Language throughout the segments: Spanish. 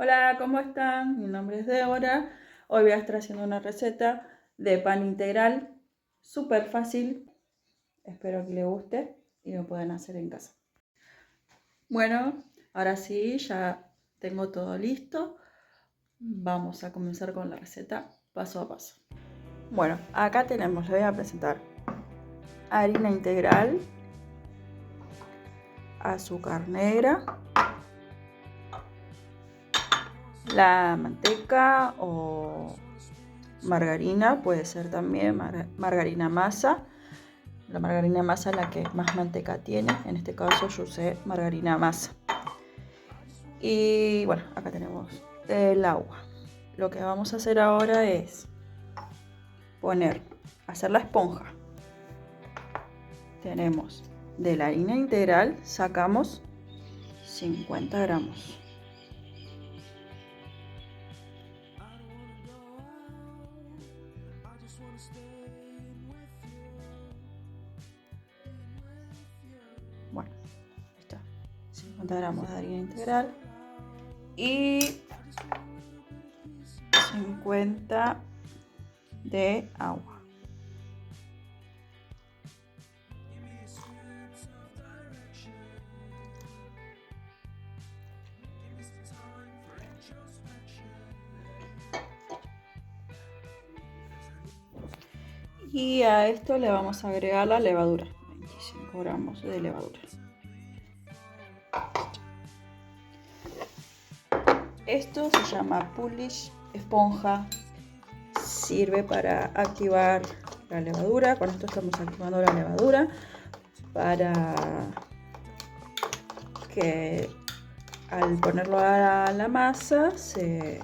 Hola, ¿cómo están? Mi nombre es Débora. Hoy voy a estar haciendo una receta de pan integral súper fácil. Espero que les guste y lo puedan hacer en casa. Bueno, ahora sí, ya tengo todo listo. Vamos a comenzar con la receta paso a paso. Bueno, acá tenemos, les voy a presentar harina integral, azúcar negra, la manteca o margarina, puede ser también margarina masa. La margarina masa es la que más manteca tiene, en este caso yo usé margarina masa. Y bueno, acá tenemos el agua. Lo que vamos a hacer ahora es hacer la esponja. Tenemos de la harina integral, sacamos 50 gramos. Bueno, ahí está. 50 gramos de harina integral y 50 de agua. Y a esto le vamos a agregar la levadura, 25 gramos de levadura. Esto se llama Polish esponja, sirve para activar la levadura. Con esto estamos activando la levadura para que al ponerlo a la masa se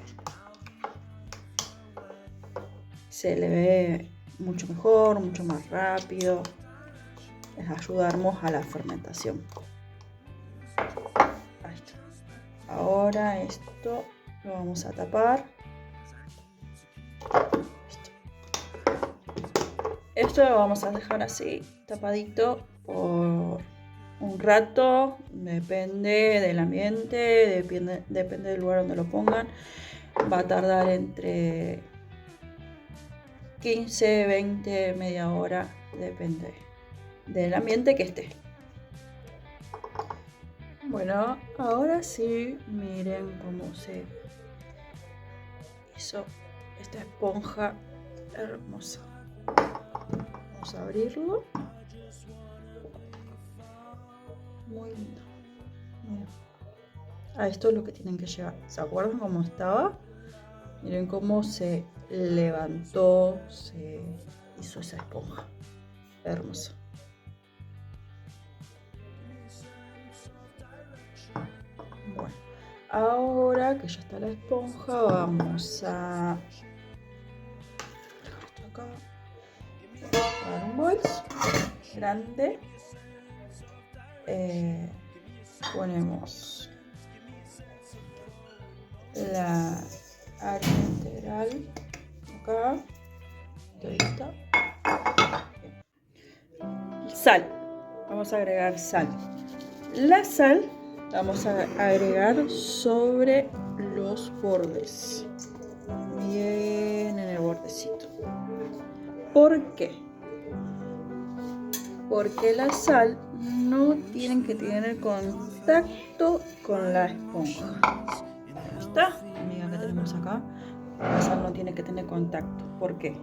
le ve mucho mejor, mucho más rápido. Les ayudamos a la fermentación. Ahí está. Ahora esto lo vamos a tapar. Esto lo vamos a dejar así tapadito por un rato, depende del ambiente, depende del lugar donde lo pongan. Va a tardar entre 15, 20, media hora, depende del ambiente que esté. Bueno, ahora sí, miren cómo se hizo esta esponja hermosa. Vamos a abrirlo. Muy lindo. Miren. A esto es lo que tienen que llevar. ¿Se acuerdan cómo estaba? Miren cómo se levantó, se hizo esa esponja. Hermosa. Bueno, ahora que ya está la esponja, vamos a acá, un bol grande. Ponemos la harina integral acá. Ahí está. Sal. Vamos a agregar sal. La sal vamos a agregar sobre los bordes. Bien en el bordecito. ¿Por qué? Porque la sal no tiene que tener contacto con la esponja. Ahí está, amiga, que tenemos acá. La sal no tiene que tener contacto. ¿Por qué?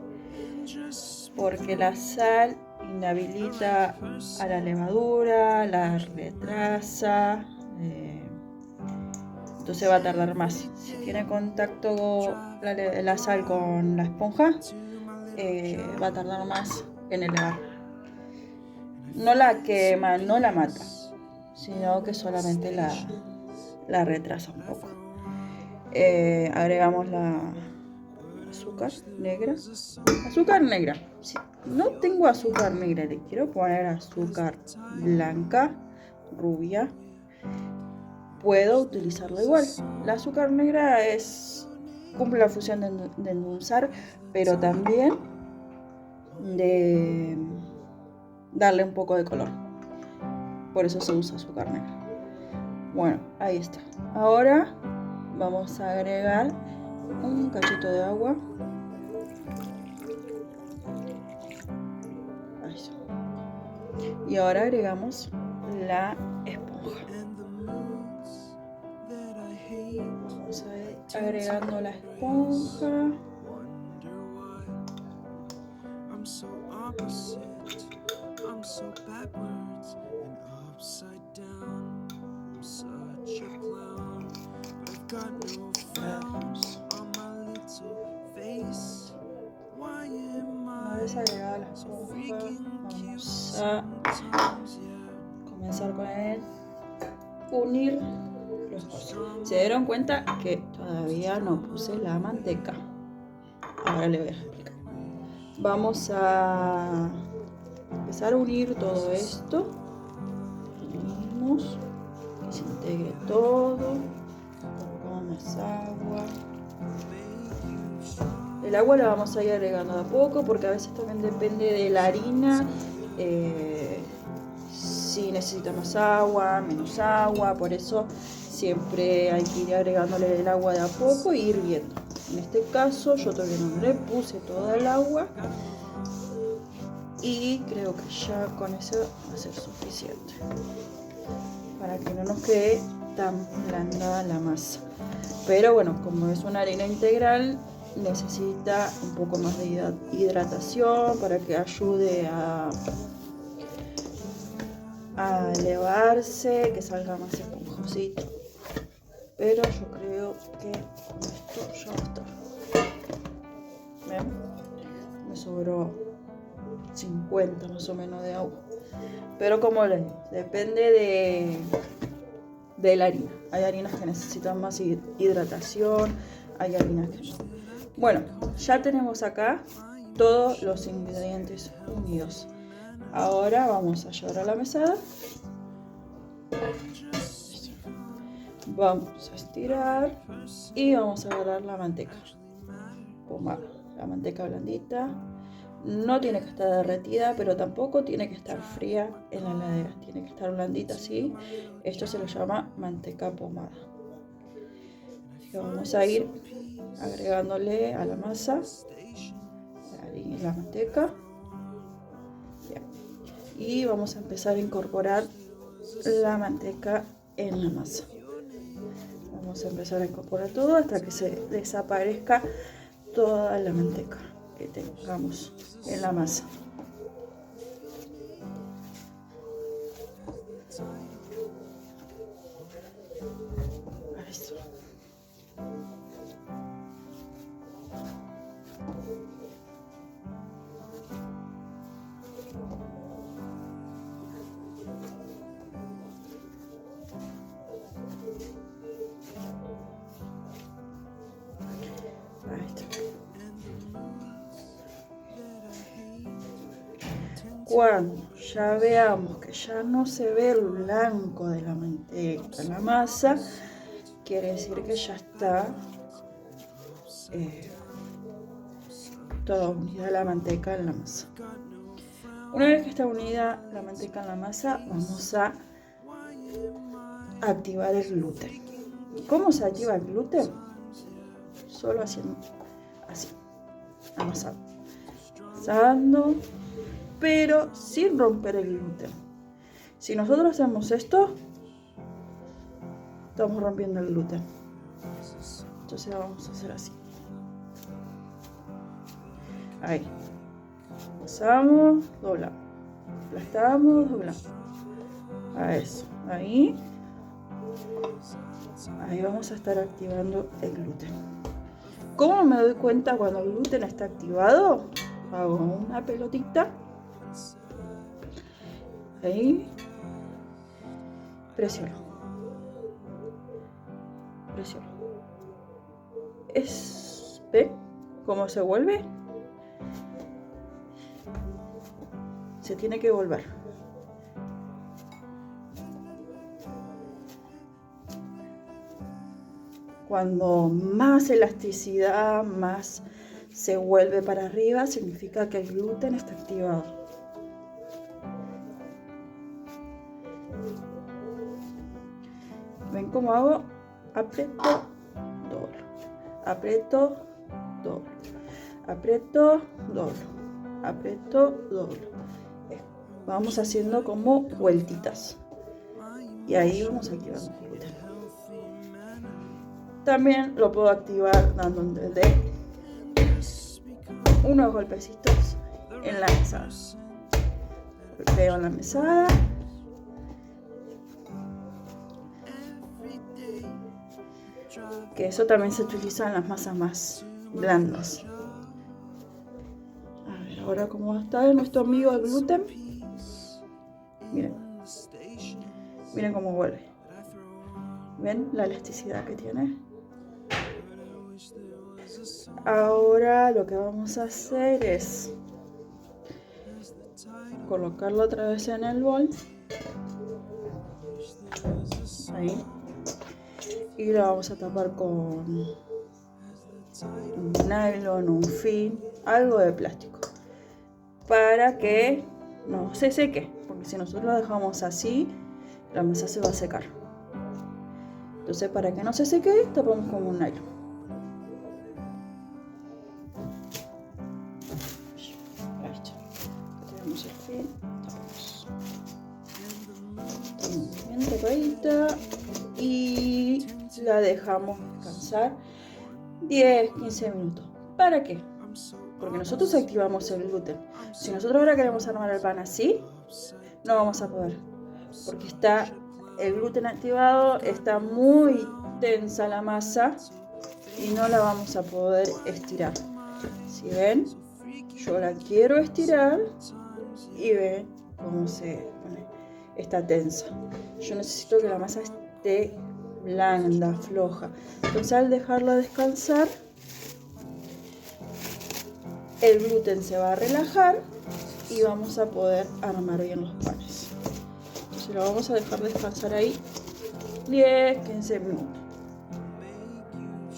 Porque la sal inhabilita a la levadura, la retrasa, entonces va a tardar más. Si tiene contacto la sal con la esponja, va a tardar más en elevar. No la quema, no la mata, sino que solamente la retrasa un poco. Agregamos la azúcar negra. Azúcar negra. Si no tengo azúcar negra, le quiero poner azúcar blanca, rubia, puedo utilizarlo igual. La azúcar negra cumple la función de endulzar, pero también de darle un poco de color. Por eso se usa azúcar negra. Bueno, ahí está. Ahora vamos a agregar un cachito de agua. Eso. Y ahora agregamos la esponja. Vamos a ir agregando la esponja. Una vez agregada la esponja, vamos a comenzar con el unir los dos. Se dieron cuenta que todavía no puse la manteca. Ahora le voy a explicar. Vamos a empezar a unir todo esto. Unimos, que se integre todo. Un poco más agua. El agua la vamos a ir agregando de a poco porque a veces también depende de la harina. Si necesita más agua, menos agua, por eso siempre hay que ir agregándole el agua de a poco e ir viendo. En este caso yo todavía no le puse toda el agua y creo que ya con eso va a ser suficiente para que no nos quede tan blanda la masa. Pero bueno, como es una harina integral, necesita un poco más de hidratación para que ayude a elevarse, que salga más esponjosito. Pero yo creo que con esto ya va a estar. ¿Ven? Me sobró 50 más o menos de agua. Pero como les digo, depende de la harina. Hay harinas que necesitan más hidratación, hay harinas que no. Bueno, ya tenemos acá todos los ingredientes unidos. Ahora vamos a llevar a la mesada. Vamos a estirar y vamos a agarrar la manteca pomada, la manteca blandita. No tiene que estar derretida, pero tampoco tiene que estar fría en la heladera. Tiene que estar blandita así. Esto se lo llama manteca pomada. Y vamos a ir agregándole a la masa la manteca. Bien. Y vamos a empezar a incorporar la manteca en la masa. Vamos a empezar a incorporar todo hasta que se desaparezca toda la manteca que tengamos en la masa. Eso. Ahí está. Cuando ya veamos que ya no se ve el blanco de la manteca en la masa, quiere decir que ya está toda unida la manteca en la masa. Una vez que está unida la manteca en la masa, vamos a activar el gluten. ¿Cómo se activa el gluten? Solo haciendo así, amasando, pero sin romper el gluten. Si nosotros hacemos esto, estamos rompiendo el gluten. Entonces vamos a hacer así. Ahí. Amasamos, doblamos. Aplastamos, doblamos. A eso. Ahí. Ahí vamos a estar activando el gluten. ¿Cómo me doy cuenta cuando el gluten está activado? Hago una pelotita. Ahí. Presiono. Presiono. ¿Ven cómo se vuelve? Se tiene que volver. Cuando más elasticidad, más se vuelve para arriba, significa que el gluten está activado. ¿Ven cómo hago? Aprieto aprieto, doblo, aprieto, doblo, aprieto, doblo. Vamos haciendo como vueltitas y ahí vamos activando el glúten. También lo puedo activar dando unos golpecitos en la mesada. Golpeo en la mesada. Que eso también se utiliza en las masas más blandas. A ver, ahora cómo va a estar nuestro amigo el gluten. Miren. Miren cómo vuelve. ¿Ven la elasticidad que tiene? Ahora lo que vamos a hacer es colocarlo otra vez en el bol. Ahí. Y lo vamos a tapar con un nylon, un film, algo de plástico. Para que no se seque. Porque si nosotros lo dejamos así, la masa se va a secar. Entonces, para que no se seque, tapamos con un nylon. Ahí está. Tenemos el film. Tapamos. Está bien tapadita. Y la dejamos descansar 10-15 minutos. ¿Para qué? Porque nosotros activamos el gluten. Si nosotros ahora queremos armar el pan así, no vamos a poder. Porque está el gluten activado, está muy tensa la masa y no la vamos a poder estirar. Si ven, yo la quiero estirar y ven cómo se pone. Está tensa. Yo necesito que la masa esté blanda, floja. Entonces al dejarla descansar, el gluten se va a relajar y vamos a poder armar bien los panes. Entonces lo vamos a dejar descansar ahí 10-15 minutos.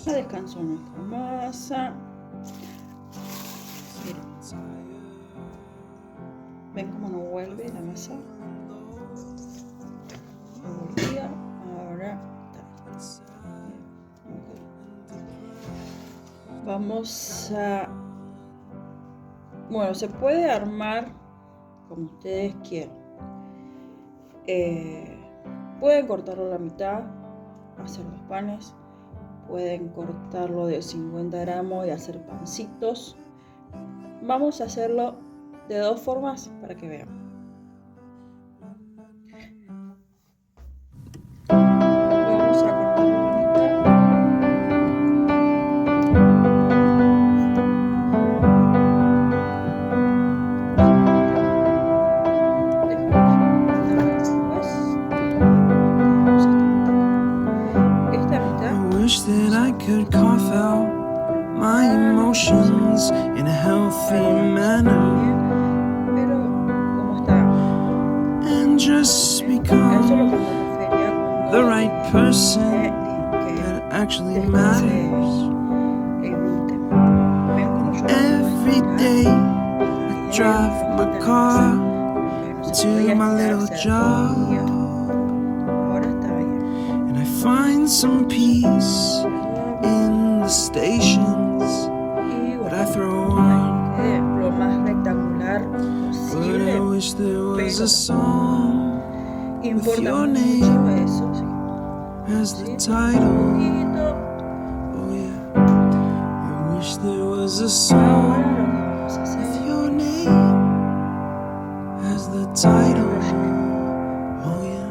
Ya descansó nuestra masa. Miren. ¿Ven cómo no vuelve la masa? No volvía. Ahora vamos a... Bueno, se puede armar como ustedes quieran. Pueden cortarlo a la mitad, hacer los panes. Pueden cortarlo de 50 gramos y hacer pancitos. Vamos a hacerlo de dos formas para que vean. Vamos a cortarlo a la mitad. Wish that I could cough out my emotions in a healthy manner and just become the right person that actually matters. Every day I drive my car to my little job, find some peace in the stations that I throw on. Lo más rectangular posible. But I wish there was a song with your Importa mucho name eso, sí. as the title. Oh yeah. I wish there was a song with your name as the title. Oh yeah.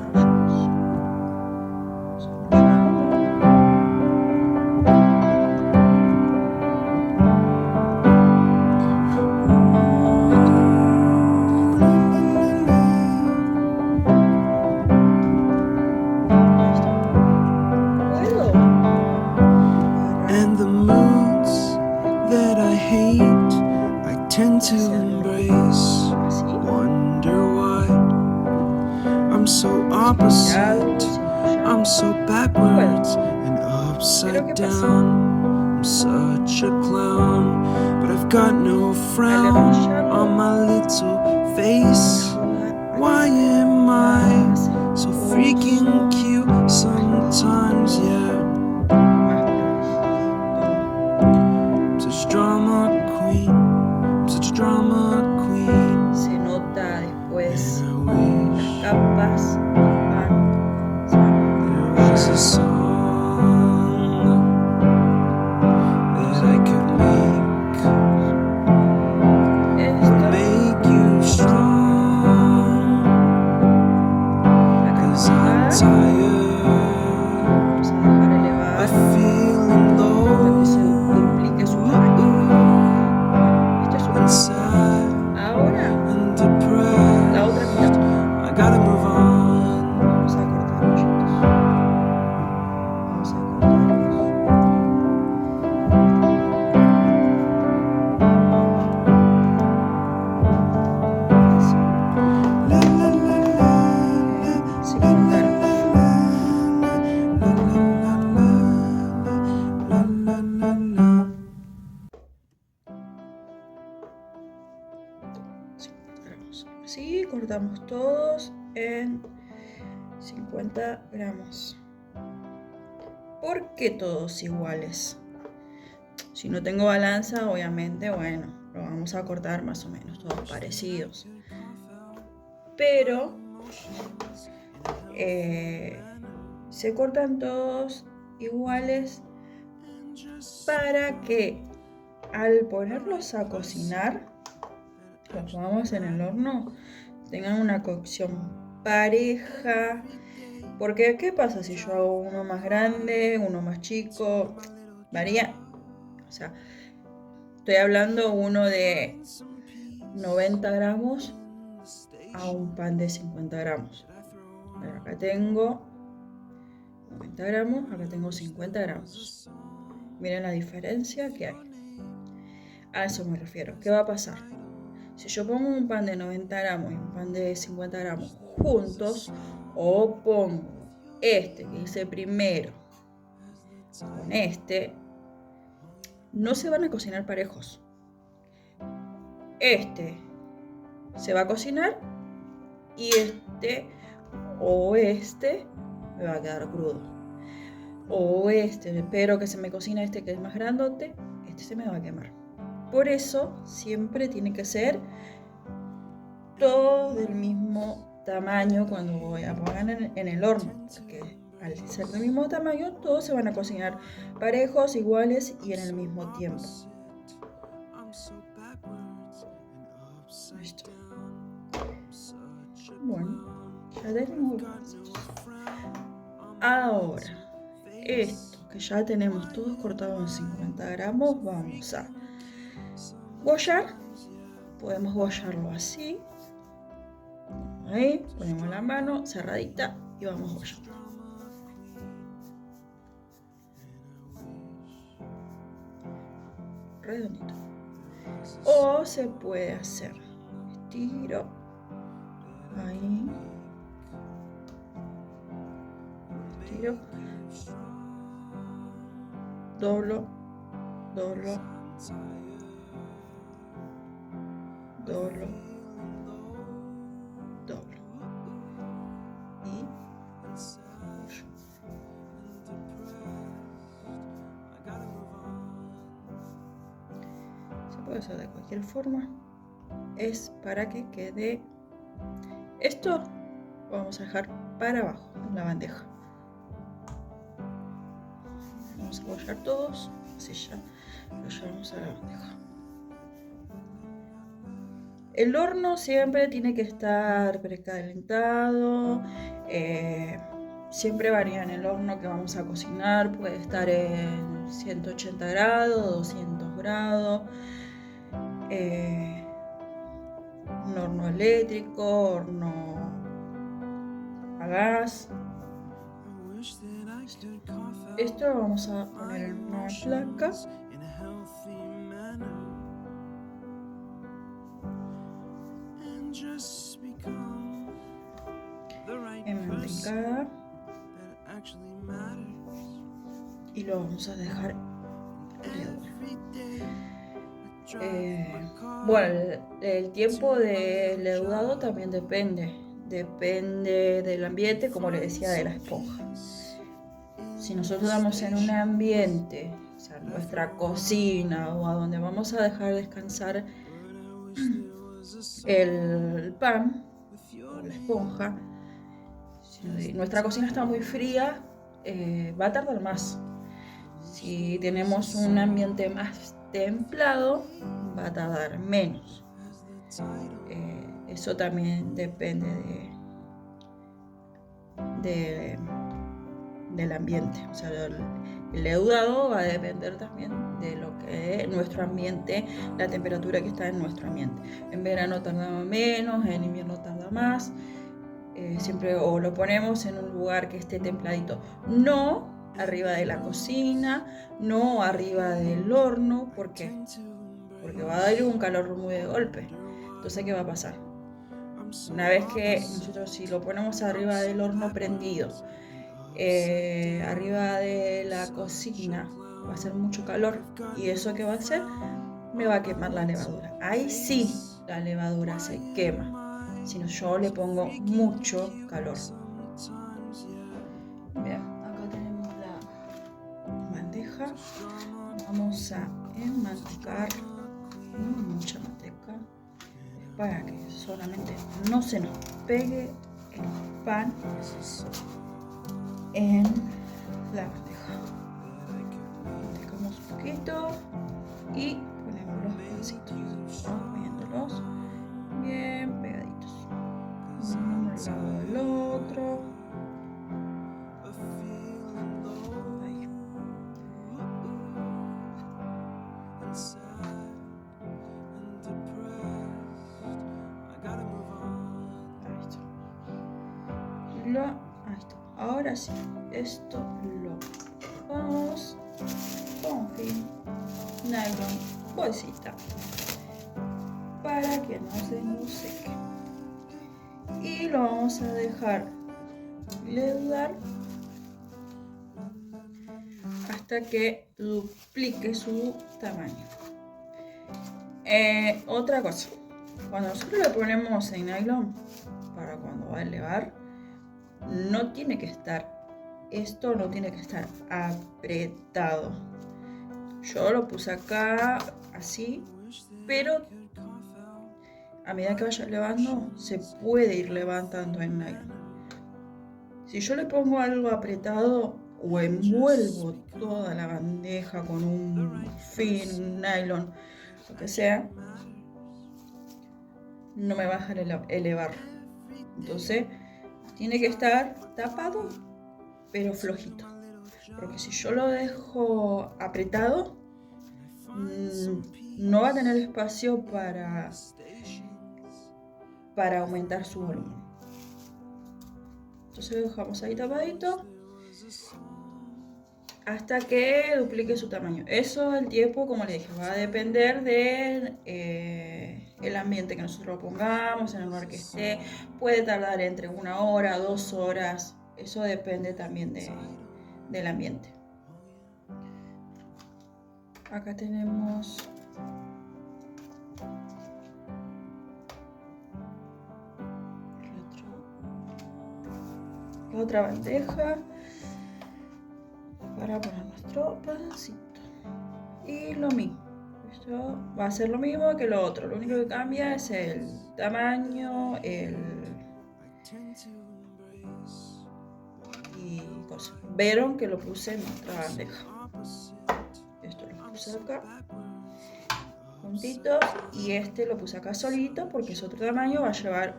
To embrace, wonder why I'm so opposite, I'm so backwards and upside down. I'm such a clown, but I've got no frown on my little face. Why am I so freaking cute sometimes, yeah? this drama queen. I'm such a drama queen. Se nota después And I las wish capas se van there was a song that I could make. esto, Make you strong. la 'Cause I'm cantidad, tired vamos a dejar elevar of feeling hasta que se low duplique su tamaño. Este es un and sad ahora and depressed. la otra mitad. I gotta move on. Vamos a cortar rollitos. Vamos a cortarlos. Así. La, la, la, la, 50 gramos. la, la, la. 50 gramos. Así cortamos todos en 50 gramos. ¿Por qué todos iguales? Si no tengo balanza, obviamente, bueno, lo vamos a cortar más o menos todos parecidos. Pero se cortan todos iguales para que al ponerlos a cocinar, los pongamos en el horno, tengan una cocción pareja. Porque, ¿qué pasa si yo hago uno más grande, uno más chico? Varía. O sea, estoy hablando uno de 90 gramos a un pan de 50 gramos. Pero acá tengo 90 gramos, acá tengo 50 gramos. Miren la diferencia que hay. A eso me refiero. ¿Qué va a pasar? Si yo pongo un pan de 90 gramos y un pan de 50 gramos juntos, o pongo este que hice primero con este, no se van a cocinar parejos. Este se va a cocinar y este o este me va a quedar crudo. O este, espero que se me cocine este que es más grandote, este se me va a quemar. Por eso siempre tiene que ser todo del mismo tamaño cuando voy a poner en el horno, porque al ser del mismo tamaño todos se van a cocinar parejos, iguales y en el mismo tiempo. Listo. Bueno, ya tenemos. Ahora, esto que ya tenemos todos cortados en 50 gramos, vamos a bollar. Podemos bollarlo así. Ahí, ponemos la mano cerradita y vamos bollando. Redondito. O se puede hacer estiro. Ahí. Estiro. Doblo. Doblo. Doblo. Doblo. Y bollo. Se puede hacer de cualquier forma. Es para que quede. Esto lo vamos a dejar para abajo en la bandeja. Vamos a bollar todos. Así ya lo llevamos a la bandeja. El horno siempre tiene que estar precalentado. Siempre varía en el horno que vamos a cocinar. Puede estar en 180 grados, 200 grados. Un horno eléctrico, horno a gas. Esto lo vamos a poner en una placa. Enmantecada. Y lo vamos a dejar bueno, el tiempo de leudado también depende del ambiente, como le decía, de la esponja. Si nosotros damos en un ambiente sea, nuestra cocina o a donde vamos a dejar descansar el pan o la esponja, si nuestra cocina está muy fría, va a tardar más. Si tenemos un ambiente más templado, va a tardar menos. Eso también depende del ambiente. O sea, el leudado va a depender también de lo que es nuestro ambiente, la temperatura que está en nuestro ambiente. En verano tarda menos, en invierno tarda más. Siempre o lo ponemos en un lugar que esté templadito. No arriba de la cocina, no arriba del horno. ¿Por qué? Porque va a dar un calor muy de golpe. Entonces, ¿qué va a pasar? Una vez que nosotros, si lo ponemos arriba del horno prendido, arriba de la cocina, va a hacer mucho calor. ¿Y eso qué va a hacer? Me va a quemar la levadura. Ahí sí la levadura se quema. Si no, yo le pongo mucho calor. Bien, acá tenemos la bandeja. Vamos a enmantecar, no mucha manteca, para que solamente no se nos pegue el pan en la bandeja. Mantecamos un poquito y ponemos los pancitos, vamos poniéndolos bien pegaditos, uno al lado del otro. Ahí. Ahí está. Ahora sí, esto lo vamos con film, nylon, bolsita, para que no se nos seque. Y lo vamos a dejar leudar hasta que duplique su tamaño. Otra cosa, cuando nosotros le ponemos en nylon para cuando va a elevar, no tiene que estar, esto no tiene que estar apretado. Yo lo puse acá así, pero a medida que vaya elevando se puede ir levantando en nylon. Si yo le pongo algo apretado o envuelvo toda la bandeja con un film, un nylon, lo que sea, no me va a dejar elevar. Entonces tiene que estar tapado pero flojito, porque si yo lo dejo apretado, no va a tener espacio para aumentar su volumen. Entonces lo dejamos ahí tapadito hasta que duplique su tamaño. Eso, el tiempo, como le dije, va a depender del el ambiente que nosotros pongamos, en el lugar que esté. Puede tardar entre 1 hora, 2 horas. Eso depende también del ambiente. Acá tenemos la otra bandeja para poner nuestro pancito. Y lo mismo. Esto va a ser lo mismo que lo otro. Lo único que cambia es el tamaño, y cosas. Vieron que lo puse en otra bandeja. Esto lo puse acá juntitos y este lo puse acá solito porque es otro tamaño, va a llevar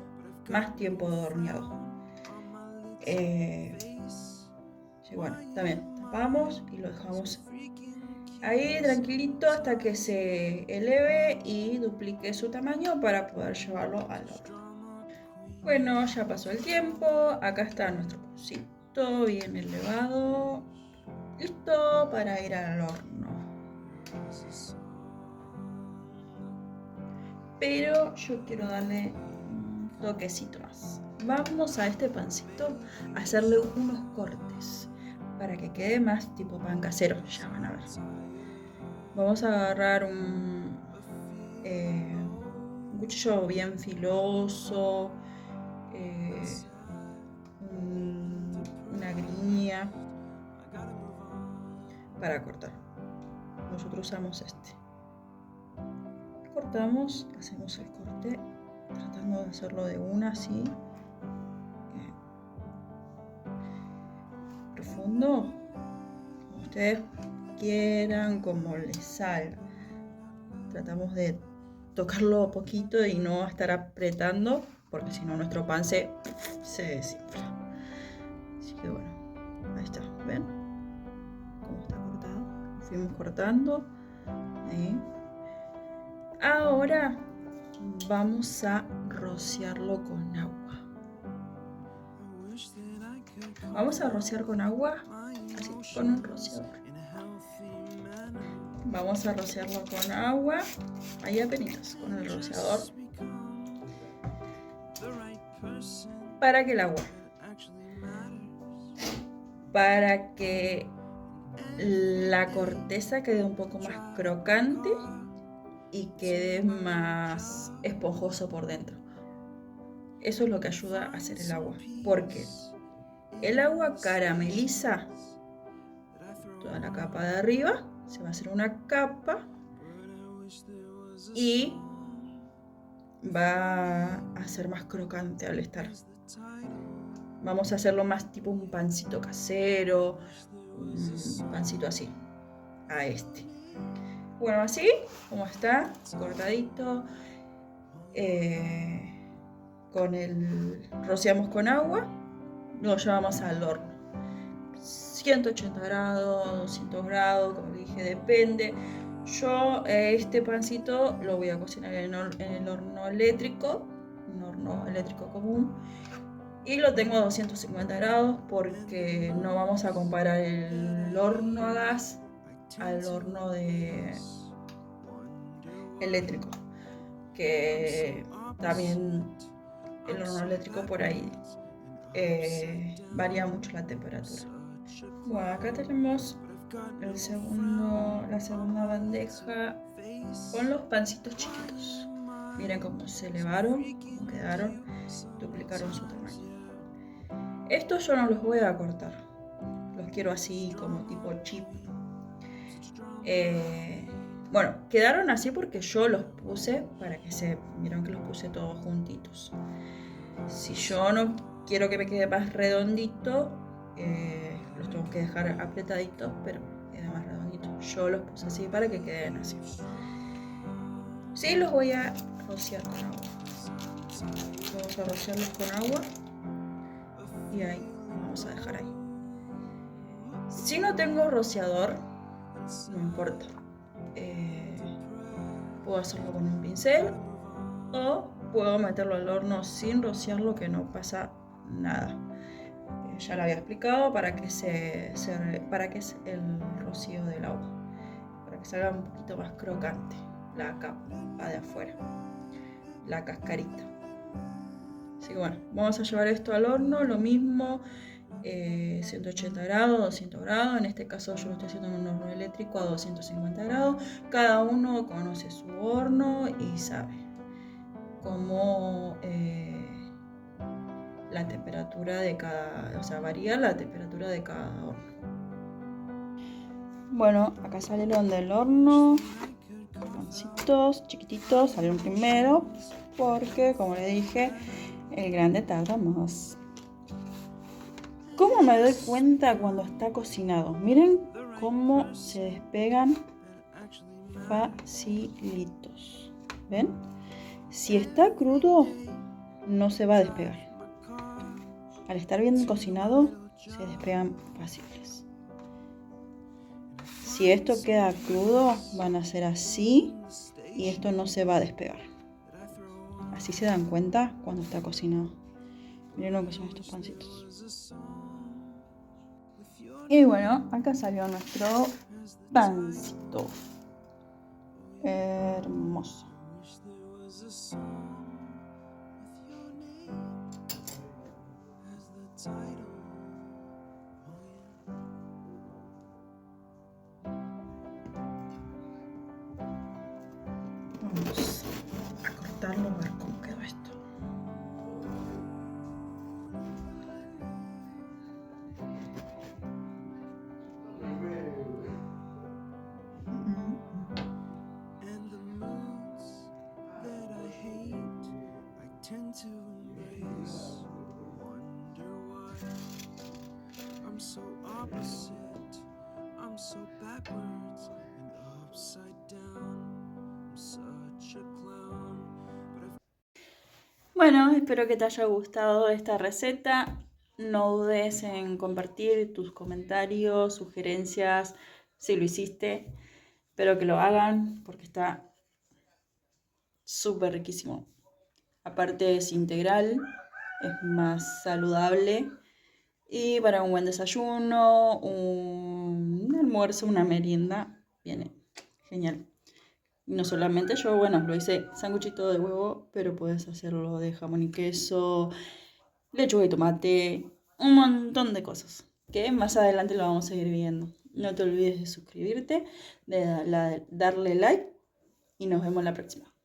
más tiempo de horneado. Sí, bueno, también tapamos y lo dejamos ahí tranquilito hasta que se eleve y duplique su tamaño para poder llevarlo al horno. Bueno, ya pasó el tiempo, acá está nuestro pancito bien elevado, listo para ir al horno. Pero yo quiero darle un toquecito más. Vamos a este pancito a hacerle unos cortes para que quede más tipo pan casero, ya van a ver. Vamos a agarrar un cuchillo bien filoso, una grilla para cortar. nosotros usamos este. Cortamos, hacemos el corte, tratando de hacerlo de una así. Profundo, como ustedes quieran, como les salga. Tratamos de tocarlo poquito y no estar apretando, porque si no nuestro pan se desinfla. Así que bueno, ahí está, ¿ven? Cómo está cortado. Fuimos cortando. Ahí. Ahora vamos a rociarlo con agua. Vamos a rociar con agua, así, con un rociador. Vamos a rociarlo con agua, ahí apenitas, con el rociador. ¿Para qué el agua? Para que la corteza quede un poco más crocante y quede más esponjoso por dentro. Eso es lo que ayuda a hacer el agua, porque el agua carameliza toda la capa de arriba, se va a hacer una capa y va a ser más crocante al estar. Vamos a hacerlo más tipo un pancito casero, un pancito así, a este. Bueno, así como está, cortadito, rociamos con agua, lo llevamos al horno. 180 grados, 200 grados, como dije, depende. Yo este pancito lo voy a cocinar en el horno eléctrico, un horno eléctrico común, y lo tengo a 250 grados porque no vamos a comparar el horno a gas al horno eléctrico, que también el horno eléctrico por ahí varía mucho la temperatura. Bueno, acá tenemos la segunda bandeja con los pancitos chiquitos. Miren cómo se elevaron, cómo quedaron, duplicaron su tamaño. Estos yo no los voy a cortar, los quiero así como tipo chip. Bueno, quedaron así porque yo los puse para que miren que los puse todos juntitos. Si yo no quiero que me quede más redondito, los tengo que dejar apretaditos, pero queda más redondito. Yo los puse así para que queden así. Sí, los voy a rociar con agua. Vamos a rociarlos con agua y ahí vamos a dejar ahí. Si no tengo rociador, no importa. Puedo hacerlo con un pincel o puedo meterlo al horno sin rociarlo, que no pasa nada. Ya lo había explicado para que es el rocío del agua, para que salga un poquito más crocante la capa de afuera, la cascarita. Así que bueno, vamos a llevar esto al horno, lo mismo, 180 grados, 200 grados. En este caso yo lo estoy haciendo en un horno eléctrico a 250 grados. Cada uno conoce su horno y sabe cómo la temperatura de cada, o sea, varía la temperatura de cada horno. Bueno, acá salieron del horno, pancitos chiquititos salieron primero porque, como le dije, el grande tarda más. ¿Cómo me doy cuenta cuando está cocinado? Miren cómo se despegan facilitos. ¿Ven? Si está crudo, no se va a despegar. Al estar bien cocinado, se despegan fáciles. Si esto queda crudo, van a ser así y esto no se va a despegar. Así se dan cuenta cuando está cocinado. Miren lo que son estos pancitos. Y bueno, acá salió nuestro pancito. Hermoso. Vamos a cortarlo a ver cómo quedó esto. opposite. I'm so backwards and upside down. I'm such a clown. Bueno, espero que te haya gustado esta receta. No dudes en compartir tus comentarios, sugerencias, si lo hiciste. Espero que lo hagan porque está súper riquísimo. Aparte es integral, es más saludable. Y para un buen desayuno, un almuerzo, una merienda, viene genial. Y no solamente yo, bueno, lo hice sanguchito de huevo, pero puedes hacerlo de jamón y queso, lechuga y tomate, un montón de cosas que más adelante lo vamos a ir viendo. No te olvides de suscribirte, de darle like y nos vemos la próxima.